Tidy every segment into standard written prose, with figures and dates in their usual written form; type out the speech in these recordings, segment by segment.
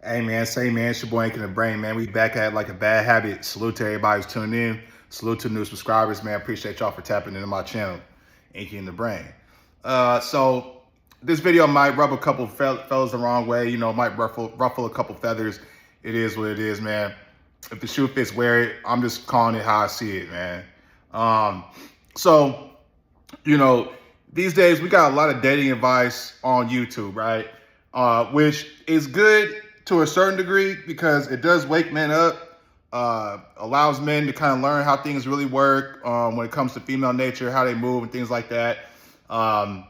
Hey man, say man, it's your boy Ink in the Brain, man. We back at like a bad habit. Salute to everybody who's tuning in. Salute to new subscribers, man. Appreciate y'all for tapping into my channel, Ink in the Brain. So this video might rub a couple fellas the wrong way, might ruffle a couple feathers. It is what it is, man. If the shoe fits, wear it. I'm just calling it how I see it, man. So these days we got a lot of dating advice on YouTube, right? Which is good to a certain degree because it does wake men up, allows men to kind of learn how things really work when it comes to female nature, how they move and things like that. Kind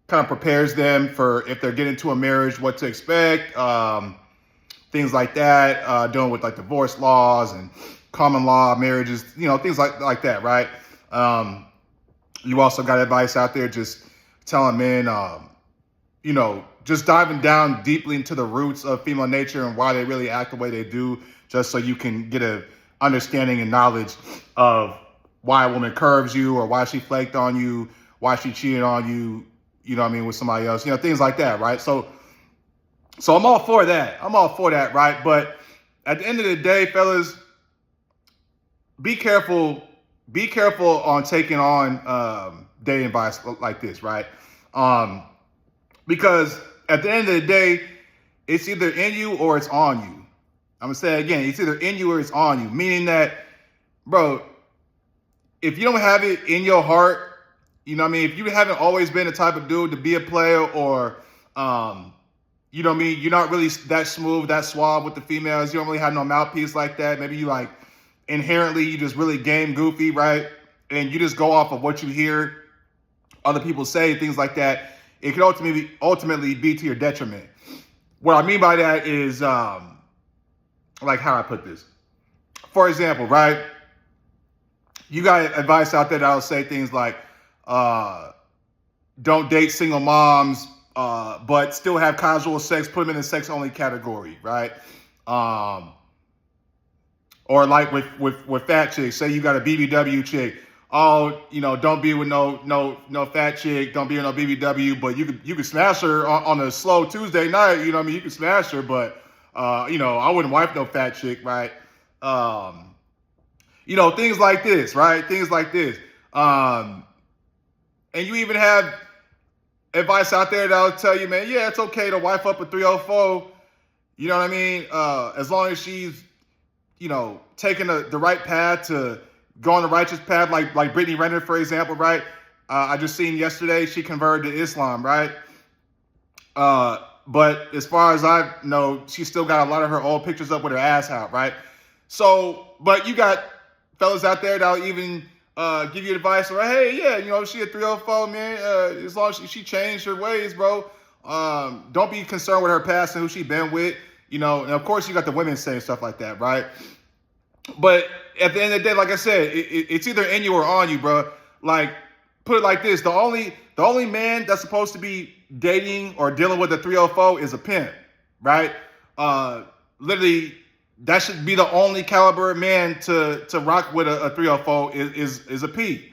of prepares them for if they're getting into a marriage, what to expect, things like that, dealing with like divorce laws and common law marriages, things like that, right? You also got advice out there just telling men, just diving down deeply into the roots of female nature and why they really act the way they do, just so you can get a understanding and knowledge of why a woman curves you or why she flaked on you, why she cheated on you, with somebody else, things like that, right? So I'm all for that. Right? But at the end of the day, fellas, be careful on taking on dating advice like this, right? Because at the end of the day, it's either in you or it's on you. I'm gonna say it again, it's either in you or it's on you. Meaning that, bro, if you don't have it in your heart, if you haven't always been the type of dude to be a player or, you're not really that smooth, that suave with the females. You don't really have no mouthpiece like that. Maybe you inherently, you just really game goofy, right? And you just go off of what you hear other people say, things like that. It could ultimately be to your detriment. What I mean by that is, like how I put this. For example, right? You got advice out there that'll say things like, don't date single moms, but still have casual sex, put them in the sex only category, right? Or like with fat chicks, say you got a BBW chick. Oh, don't be with no fat chick. Don't be with no BBW. But you could smash her on a slow Tuesday night. You can smash her, but I wouldn't wife no fat chick, right? Things like this, right? Things like this. And you even have advice out there that'll tell you, man, yeah, it's okay to wife up a 304. You know what I mean? As long as she's, taking the right path to go on the righteous path, like Brittany Renner, for example, right? I just seen yesterday she converted to Islam, right? But as far as I know, she still got a lot of her old pictures up with her ass out, right? So, but you got fellas out there that'll even give you advice, or hey, yeah, she a 304, man. As long as she changed her ways, bro. Don't be concerned with her past and who she been with, and of course you got the women saying stuff like that, right? But at the end of the day, like I said, it's either in you or on you, bro. Like, put it like this: the only man that's supposed to be dating or dealing with a 304 is a pimp, right? Literally, that should be the only caliber man to rock with a 304 is a P,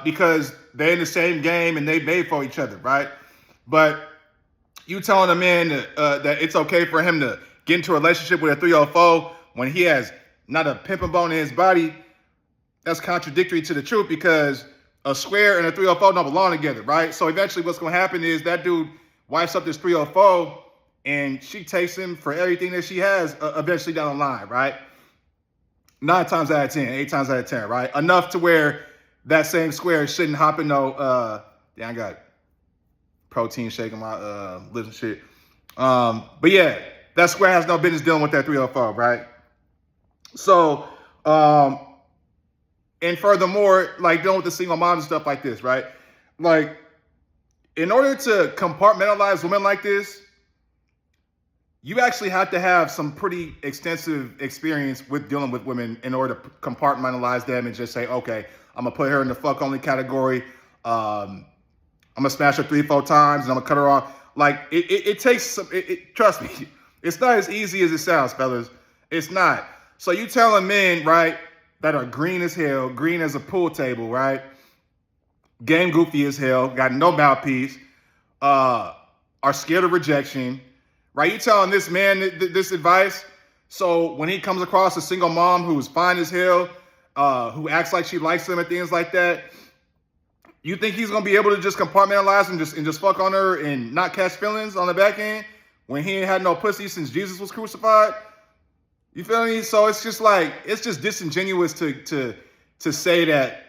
because they're in the same game and they made for each other, right? But you telling a man that it's okay for him to get into a relationship with a 304 when he has not a pimping bone in his body, that's contradictory to the truth, because a square and a 304 don't belong together, right? So eventually what's going to happen is that dude wipes up this 304 and she takes him for everything that she has eventually down the line, right? 9 times out of 10, 8 times out of 10, right? Enough to where that same square shouldn't hop in I got protein shaking my lips and shit. But yeah, that square has no business dealing with that 304, right? So, and furthermore, like dealing with the single moms and stuff like this, right? Like, in order to compartmentalize women like this, you actually have to have some pretty extensive experience with dealing with women in order to compartmentalize them and just say, okay, I'm gonna put her in the fuck only category. I'm gonna smash her 3-4 times and I'm gonna cut her off. Like, it takes some, trust me, it's not as easy as it sounds, fellas. It's not. So you telling men, right, that are green as hell, green as a pool table, right? Game goofy as hell, got no mouthpiece, are scared of rejection, right? You telling this man this advice. So when he comes across a single mom who's fine as hell, who acts like she likes him and things like that, you think he's gonna be able to just compartmentalize and just fuck on her and not catch feelings on the back end when he ain't had no pussy since Jesus was crucified? You feel me? So it's just like, it's just disingenuous to say that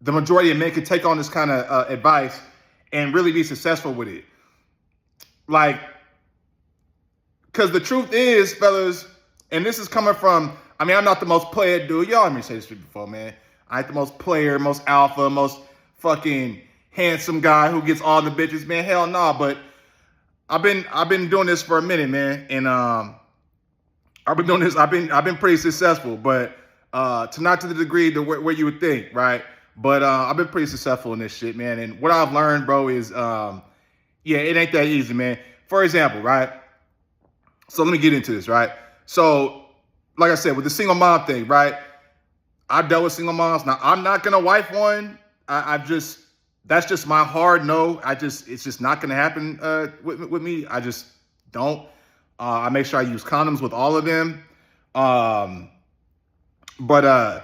the majority of men can take on this kind of advice and really be successful with it. Like, because the truth is, fellas, and this is coming from, I mean, I'm not the most player dude. Y'all heard me say this before, man. I ain't the most player, most alpha, most fucking handsome guy who gets all the bitches, man. Hell no, nah. But I've been doing this for a minute, man, and I've been doing this. I've been pretty successful, but not to the degree to where you would think, right? But I've been pretty successful in this shit, man. And what I've learned, bro, is yeah, it ain't that easy, man. For example, right? So let me get into this, right? So, like I said, with the single mom thing, right? I've dealt with single moms. Now, I'm not gonna wife one. That's just my hard no. It's just not gonna happen with me. I just don't. I make sure I use condoms with all of them. But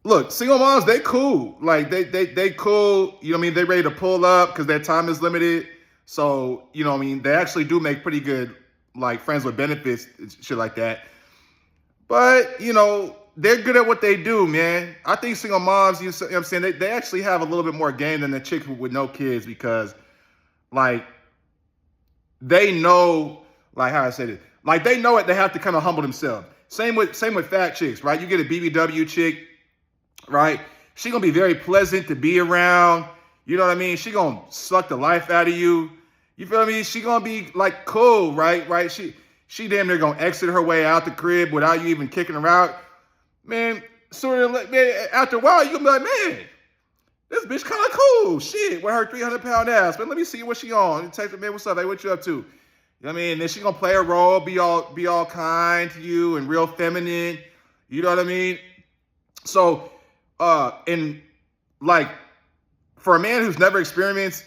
look, single moms, they cool. Like they cool. You know what I mean? They ready to pull up because their time is limited. So, you know what I mean? They actually do make pretty good, like, friends with benefits, shit like that. But, you know, they're good at what they do, man. I think single moms, you know what I'm saying, they actually have a little bit more game than the chicks with no kids because, like, they know, like, how I say this, like, they know it, they have to kind of humble themselves. Same with fat chicks, right? You get a BBW chick, right? She gonna be very pleasant to be around. You know what I mean? She gonna suck the life out of you. You feel me? She gonna be like cool, right? Right? She damn near gonna exit her way out the crib without you even kicking her out. Man, sort of like, man, after a while, you gonna be like, man, this bitch kind of cool. Shit, with her 300-pound ass. Man, let me see what she on. And text her, man, what's up? Hey, what you up to? You know what I mean? And then she gonna play a role, be all kind to you and real feminine. You know what I mean? So, and like, for a man who's never experienced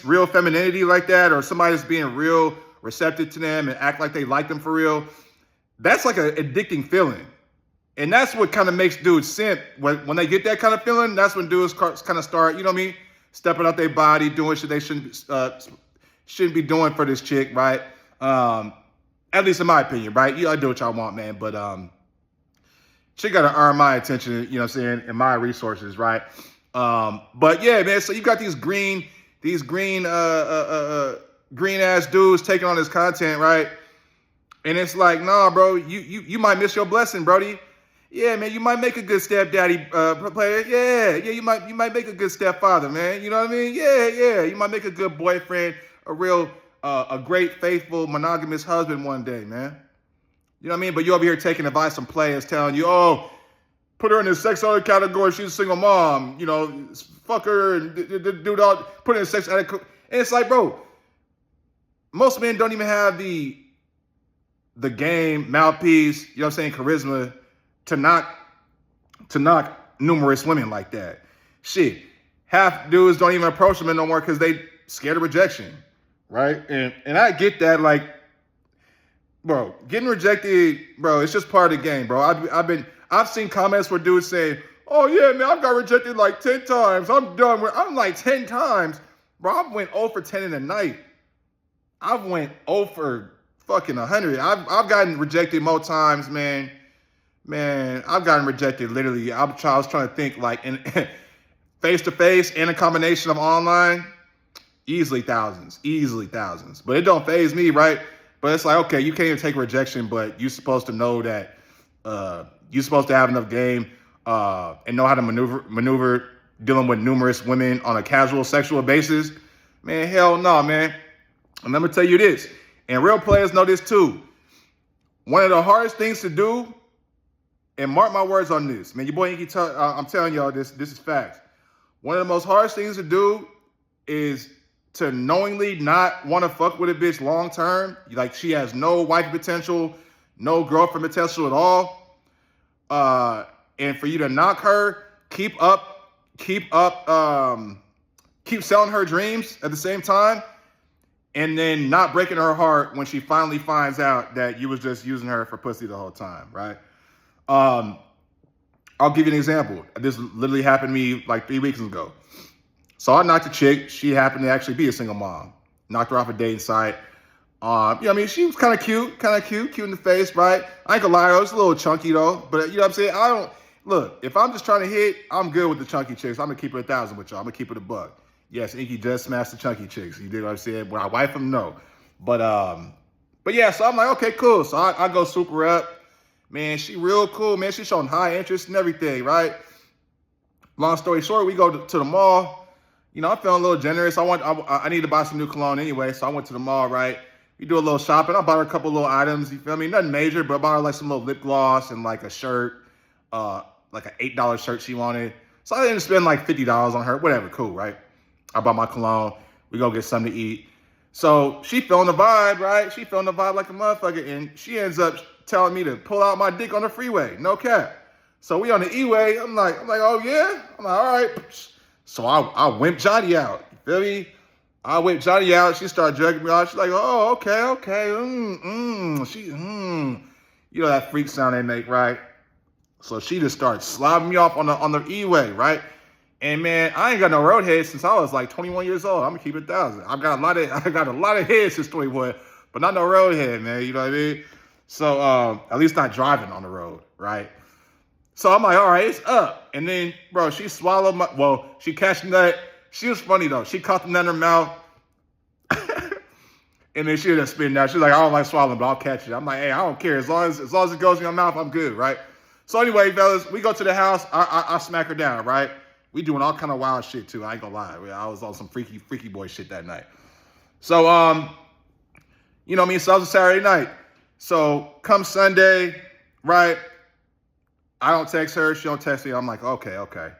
real femininity like that, or somebody that's being real receptive to them and act like they like them for real, that's like an addicting feeling. And that's what kind of makes dudes simp. When they get that kind of feeling, that's when dudes kind of start, you know what I mean, stepping out their body, doing shit they shouldn't be doing for this chick, right? At least in my opinion, right? You gotta do what y'all want, man. But she gotta earn my attention, you know what I'm saying, and my resources, right? But yeah, man, so you got these green ass dudes taking on this content, right? And it's like, nah, bro, you might miss your blessing, brody. Yeah, man, you might make a good stepdaddy player. Yeah, you might make a good stepfather, man. You know what I mean? Yeah, you might make a good boyfriend, a great, faithful, monogamous husband one day, man. You know what I mean? But you over here taking advice from players telling you, oh, put her in the sex addict category. She's a single mom. You know, fuck her and do all. Put her in sex addict. And it's like, bro, most men don't even have the game, mouthpiece, you know what I'm saying, charisma to knock numerous women like that. Shit, half dudes don't even approach them no more because they scared of rejection, right? And I get that, like, bro, getting rejected, bro, it's just part of the game, bro. I've seen comments where dudes say, oh yeah, man, I've got rejected like 10 times. I'm done with, I'm like 10 times. Bro, I went 0 for 10 in a night. I went 0 for fucking 100. I've gotten rejected more times, man. Man, I've gotten rejected literally. I was trying to think, like, in face-to-face and a combination of online, easily thousands. But it don't faze me, right? But it's like, okay, you can't even take rejection, but you're supposed to know that you're supposed to have enough game and know how to maneuver dealing with numerous women on a casual sexual basis. Man, hell no, man. And let me tell you this, and real players know this too. One of the hardest things to do, and mark my words on this, man, your boy Inky, I'm telling y'all this is facts. One of the most hardest things to do is to knowingly not want to fuck with a bitch long term. Like, she has no wife potential, no girlfriend potential at all. And for you to knock her, keep selling her dreams at the same time, and then not breaking her heart when she finally finds out that you was just using her for pussy the whole time, right? I'll give you an example. This literally happened to me like 3 weeks ago. So I knocked a chick. She happened to actually be a single mom. Knocked her off a dating site. She was kind of cute in the face, right? I ain't gonna lie, it was a little chunky though. But you know what I'm saying? I don't, look, if I'm just trying to hit, I'm good with the chunky chicks. I'm gonna keep it 1,000 with y'all. I'm gonna keep it a buck. Yes, Inky just smashed the chunky chicks. You dig what I'm saying? When I wife them, no. But yeah, so I'm like, okay, cool. So I go super up. Man, she real cool, man. She's showing high interest and everything, right? Long story short, we go to the mall. You know, I'm feeling a little generous. I need to buy some new cologne anyway, so I went to the mall, right? We do a little shopping. I bought her a couple little items, you feel me? Nothing major, but I bought her like some little lip gloss and like a shirt, like an $8 shirt she wanted. So I didn't spend like $50 on her, whatever, cool, right? I bought my cologne. We go get something to eat. So she feeling the vibe, right? She feeling the vibe like a motherfucker, and she ends up telling me to pull out my dick on the freeway. No cap. So we on the E-way. I'm like, oh yeah? I'm like, all right. So I wimp Johnny out. You feel me? I whipped Johnny out. She started jerking me off. She's like, oh, okay. You know that freak sound they make, right? So she just started slobbing me off on the E-way, right? And man, I ain't got no roadhead since I was like 21 years old. I'm gonna keep it 1,000. I got a lot of heads since 21, but not no roadhead, man. You know what I mean? So at least not driving on the road, right? So I'm like, all right, it's up. And then, bro, she swallowed she catched the nut. She was funny though. She caught the nut in her mouth. And then she ended up spitting out. She's like, I don't like swallowing, but I'll catch it. I'm like, hey, I don't care. As long as it goes in your mouth, I'm good, right? So anyway, fellas, we go to the house. I smack her down, right? We doing all kind of wild shit too. I ain't gonna lie. I was on some freaky boy shit that night. So, you know what I mean? So that was a Saturday night. So come Sunday, right? I don't text her. She don't text me. I'm like, okay.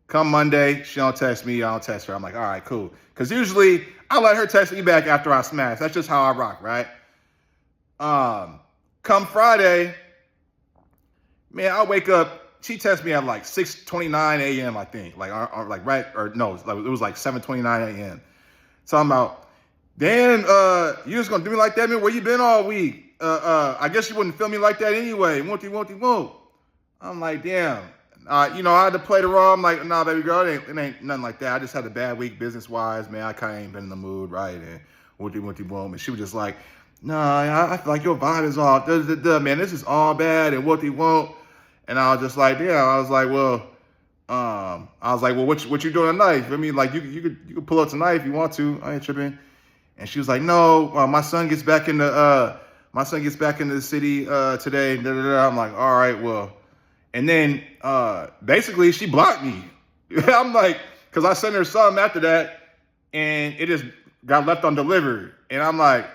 Come Monday, she don't text me. I don't text her. I'm like, all right, cool. Because usually I let her text me back after I smash. That's just how I rock, right? Come Friday, man, I wake up. She texts me at like 6:29 a.m. I think, it was like 7:29 a.m. Talking about, damn, you just gonna do me like that, man? Where you been all week? I guess you wouldn't feel me like that anyway. Won't. I'm like, damn. I had to play the role. I'm like, nah, baby girl, it ain't nothing like that. I just had a bad week business-wise, man. I kind of ain't been in the mood, right? And won't. And she was just like, nah, I feel like your vibe is off. Man, this is all bad and won't. And I was just like, yeah. I was like, well, what you doing tonight? I mean, like, you could pull up tonight if you want to. I ain't tripping. And she was like, no, my son gets back into the city today. I'm like, all right, well. And then basically she blocked me. I'm like, because I sent her something after that, and it just got left undelivered. And I'm like,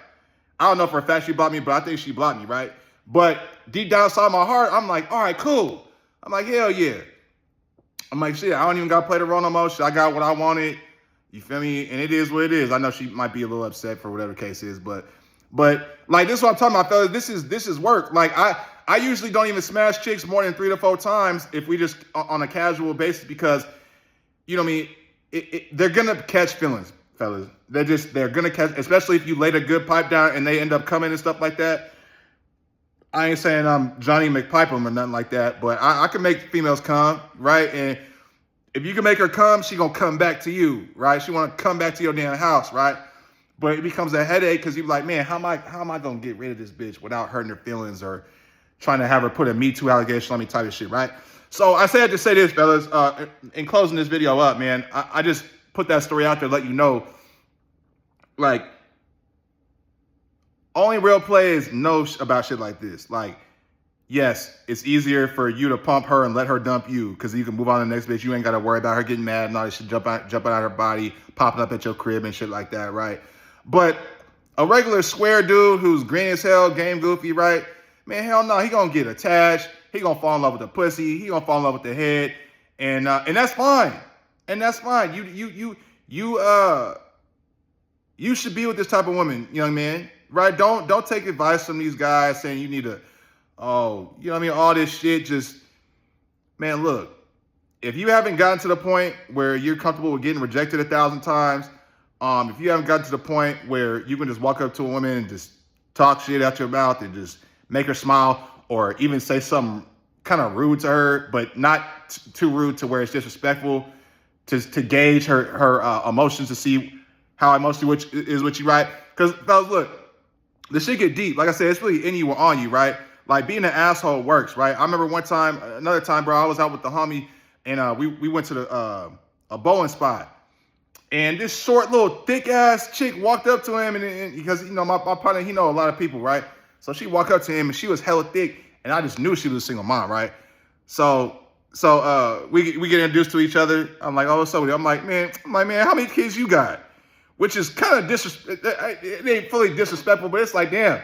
I don't know for a fact she blocked me, but I think she blocked me, right? But deep down inside my heart, I'm like, all right, cool. I'm like, hell yeah. I'm like, shit, I don't even got to play the role no more. Shit, I got what I wanted. You feel me? And it is what it is. I know she might be a little upset for whatever the case is, but like, this is what I'm talking about, fellas. This is work. Like, I usually don't even smash chicks more than 3 to 4 times if we just on a casual basis, because, you know what I mean? They're gonna catch feelings, fellas. They're gonna catch, especially if you laid a good pipe down and they end up coming and stuff like that. I ain't saying I'm Johnny McPipe 'em or nothing like that, but I can make females come, right? And if you can make her come, she gonna come back to you, right? She wanna come back to your damn house, right? But it becomes a headache because you're like, man, how am I gonna get rid of this bitch without hurting her feelings or trying to have her put a Me Too allegation on me type of shit, right? So I said to say this, fellas, in closing this video up, man, I just put that story out there to let you know, like, only real players know about shit like this. Like, yes, it's easier for you to pump her and let her dump you because you can move on to the next bitch. You ain't got to worry about her getting mad and all this shit jumping out of her body, popping up at your crib and shit like that, right? But a regular square dude who's green as hell, game goofy, right? Man, hell no, he gonna get attached. He gonna fall in love with the pussy. He gonna fall in love with the head, and that's fine. And that's fine. You should be with this type of woman, young man, right? Don't take advice from these guys saying you need to, you know what I mean? All this shit. Just, man, look. If you haven't gotten to the point where you're comfortable with getting rejected 1,000 times, If you haven't gotten to the point where you can just walk up to a woman and just talk shit out your mouth and just make her smile, or even say something kind of rude to her, but not too rude to where it's disrespectful, to gauge her emotions, to see how emotionally is with you, right? Because fellas, look, the shit get deep. Like I said, it's really in you or on you, right? Like, being an asshole works, right? I remember another time, bro, I was out with the homie, and we went to a bowling spot. And this short, little, thick-ass chick walked up to him, and because, you know, my partner, he know a lot of people, right? So she walked up to him, and she was hella thick, and I just knew she was a single mom, right? So we get introduced to each other. I'm like, oh, what's up with you? I'm like, man, how many kids you got? Which is kind of it ain't fully disrespectful, but it's like, damn.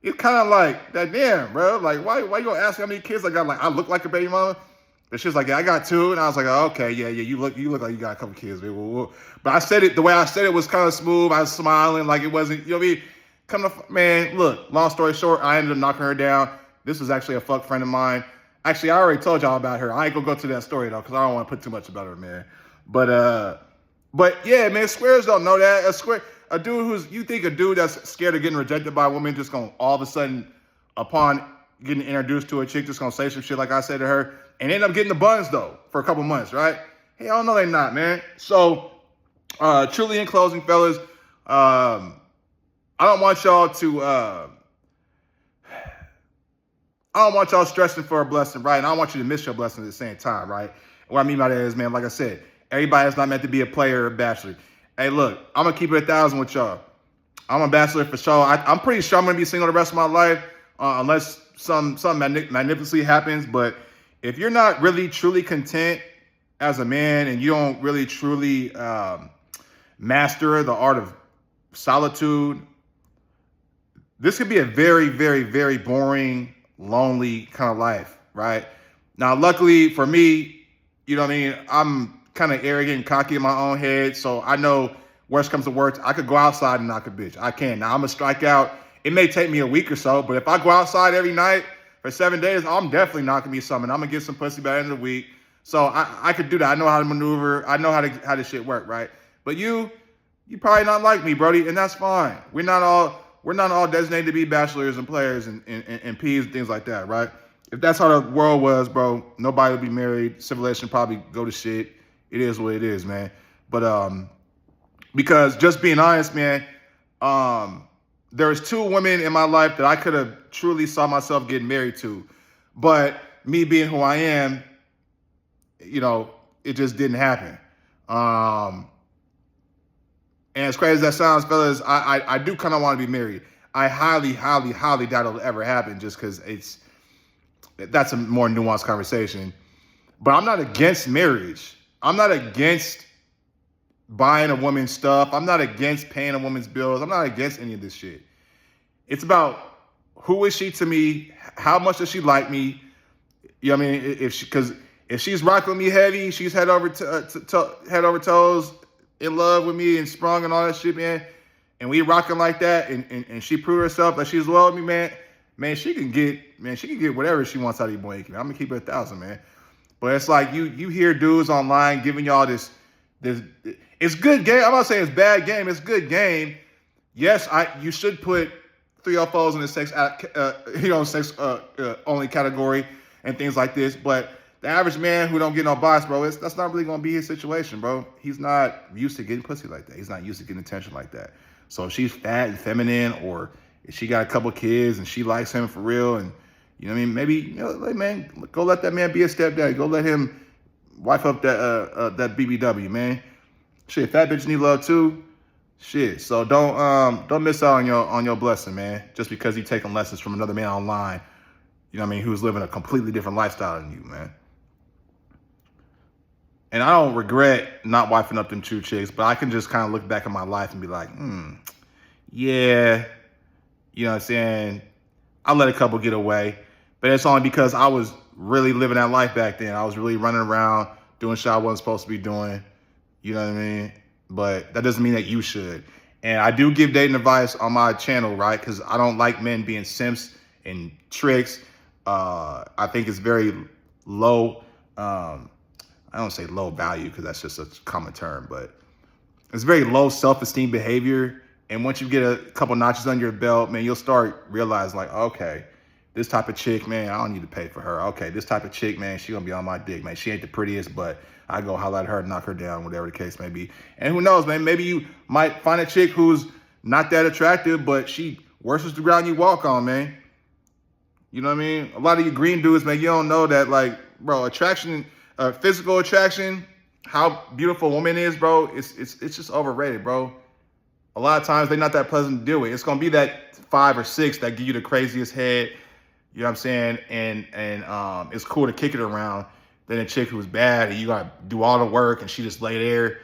It's kind of like that, damn, bro. Like, why you gonna ask me how many kids I got? Like, I look like a baby mama. But she was like, yeah, I got 2. And I was like, oh, okay, yeah, you look like you got a couple kids. But I said it, the way I said it was kind of smooth. I was smiling, like it wasn't, you know what I mean? Man, look, long story short, I ended up knocking her down. This was actually a fuck friend of mine. Actually, I already told y'all about her. I ain't gonna go to that story though, because I don't want to put too much about her, man. But yeah, man, squares don't know that. A dude that's scared of getting rejected by a woman just gonna all of a sudden, upon getting introduced to a chick, just gonna say some shit like I said to her, and end up getting the buns though for a couple months, right? Hell no, they not, man. So, truly in closing, fellas, I don't want y'all stressing for a blessing, right? And I don't want you to miss your blessing at the same time, right? What I mean by that is, man, like I said, everybody is not meant to be a player or a bachelor. Hey, look, I'm going to keep it 1,000 with y'all. I'm a bachelor for sure. I'm pretty sure I'm going to be single the rest of my life, unless something magnificently happens. But if you're not really truly content as a man, and you don't really truly master the art of solitude, this could be a very, very, very boring, lonely kind of life, right? Now, luckily for me, you know what I mean, I'm kind of arrogant and cocky in my own head, so I know worst comes to worst, I could go outside and knock a bitch. I can. Now, I'm going to strike out. It may take me a week or so, but if I go outside every night for 7 days, I'm definitely knocking me something. I'm going to get some pussy by the end of the week. So I could do that. I know how to maneuver. I know how this shit work, right? But you probably not like me, Brody, and that's fine. We're not all designated to be bachelors and players and P's and things like that, right? If that's how the world was, bro, nobody would be married. Civilization probably go to shit. It is what it is, man. But because just being honest, man, there's 2 women in my life that I could have truly saw myself getting married to. But me being who I am, you know, it just didn't happen. And as crazy as that sounds, fellas, I do kind of want to be married. I highly, highly, highly doubt it'll ever happen, just because that's a more nuanced conversation. But I'm not against marriage. I'm not against buying a woman's stuff. I'm not against paying a woman's bills. I'm not against any of this shit. It's about, who is she to me? How much does she like me? You know what I mean? Because if she's rocking me heavy, she's head over toes in love with me and sprung and all that shit, man, and we rocking like that, and she proved herself that she's loyal to me, man, she can get whatever she wants out of you, boy. I'm gonna keep it 1,000, man. But it's like you hear dudes online giving y'all this. It's good game. I'm not saying it's bad game. It's good game. Yes, you should put 304s in the sex only category and things like this. But the average man who don't get no box, bro, that's not really gonna be his situation, bro. He's not used to getting pussy like that. He's not used to getting attention like that. So if she's fat and feminine, or if she got a couple kids and she likes him for real, and you know what I mean, maybe, you know, like, man, go let that man be a stepdaddy. Go let him wife up that BBW, man. Shit, fat bitches need love too. Shit, so don't miss out on your blessing, man. Just because you taking lessons from another man online, you know what I mean, who's living a completely different lifestyle than you, man. And I don't regret not wifing up them 2 chicks, but I can just kind of look back at my life and be like, yeah, you know what I'm saying? I let a couple get away, but it's only because I was really living that life back then. I was really running around doing shit I wasn't supposed to be doing. You know what I mean? But that doesn't mean that you should. And I do give dating advice on my channel, right? Because I don't like men being simps and tricks. I think it's very low. I don't say low value because that's just a common term, but It's very low self-esteem behavior. And once you get a couple notches on your belt, man, you'll start realizing like, okay, this type of chick, man, I don't need to pay for her. Okay, this type of chick, man, she gonna be on my dick, man. She ain't the prettiest, but I go holler at her, knock her down, whatever the case may be. And who knows, man, maybe you might find a chick who's not that attractive, but she worships the ground you walk on, man. You know what I mean? A lot of you green dudes, man, you don't know that, like, bro, attraction, physical attraction, how beautiful a woman is, bro, it's just overrated, bro. A lot of times they're not that pleasant to deal with. It's gonna be that 5 or 6 that give you the craziest head. You know what I'm saying? And it's cool to kick it around than a chick who's bad and you gotta do all the work and she just lay there.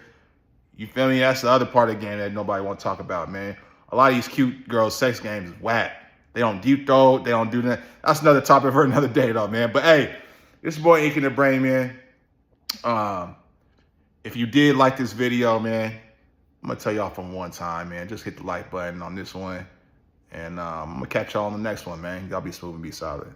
You feel me? That's the other part of the game that nobody want to talk about, man. A lot of these cute girls' sex games is whack. They don't deep throat. They don't do that. That's another topic for another day, though, man. But hey, this boy Ink in the Brain, man. If you did like this video, man, I'm gonna tell y'all from one time, man. Just hit the like button on this one, and I'm gonna catch y'all on the next one, man. Y'all be smooth and be solid.